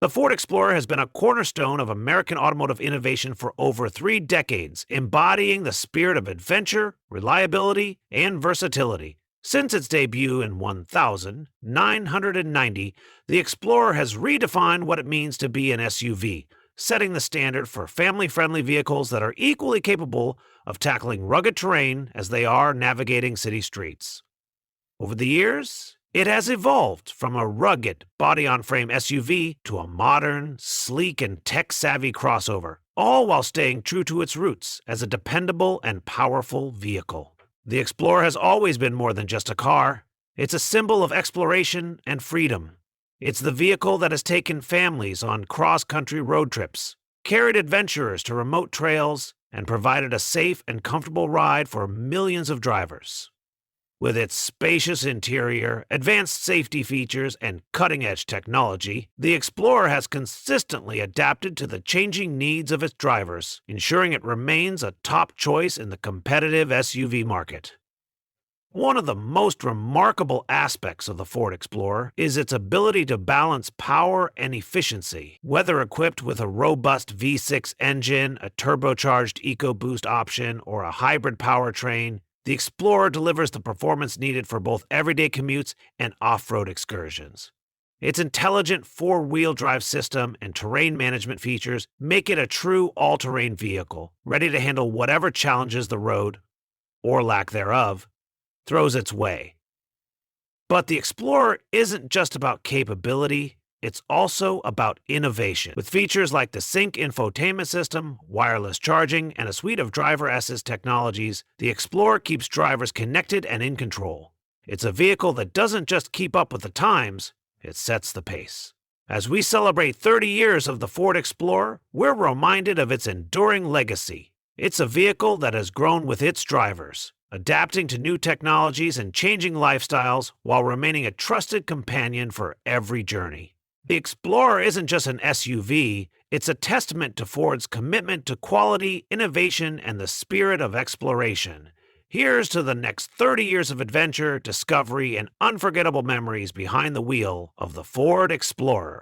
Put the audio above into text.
The Ford Explorer has been a cornerstone of American automotive innovation for over 3 decades, embodying the spirit of adventure, reliability, and versatility. Since its debut in 1990, the Explorer has redefined what it means to be an SUV, setting the standard for family-friendly vehicles that are equally capable of tackling rugged terrain as they are navigating city streets. Over the years, it has evolved from a rugged, body-on-frame SUV to a modern, sleek, and tech-savvy crossover, all while staying true to its roots as a dependable and powerful vehicle. The Explorer has always been more than just a car. It's a symbol of exploration and freedom. It's the vehicle that has taken families on cross-country road trips, carried adventurers to remote trails, and provided a safe and comfortable ride for millions of drivers. With its spacious interior, advanced safety features, and cutting-edge technology, the Explorer has consistently adapted to the changing needs of its drivers, ensuring it remains a top choice in the competitive SUV market. One of the most remarkable aspects of the Ford Explorer is its ability to balance power and efficiency. Whether equipped with a robust V6 engine, a turbocharged EcoBoost option, or a hybrid powertrain, the Explorer delivers the performance needed for both everyday commutes and off-road excursions. Its intelligent four-wheel drive system and terrain management features make it a true all-terrain vehicle, ready to handle whatever challenges the road, or lack thereof, throws its way. But the Explorer isn't just about capability, it's also about innovation. With features like the Sync infotainment system, wireless charging, and a suite of driver assist technologies, the Explorer keeps drivers connected and in control. It's a vehicle that doesn't just keep up with the times, it sets the pace. As we celebrate 30 years of the Ford Explorer, we're reminded of its enduring legacy. It's a vehicle that has grown with its drivers, adapting to new technologies and changing lifestyles while remaining a trusted companion for every journey. The Explorer isn't just an SUV, it's a testament to Ford's commitment to quality, innovation, and the spirit of exploration. Here's to the next 30 years of adventure, discovery, and unforgettable memories behind the wheel of the Ford Explorer.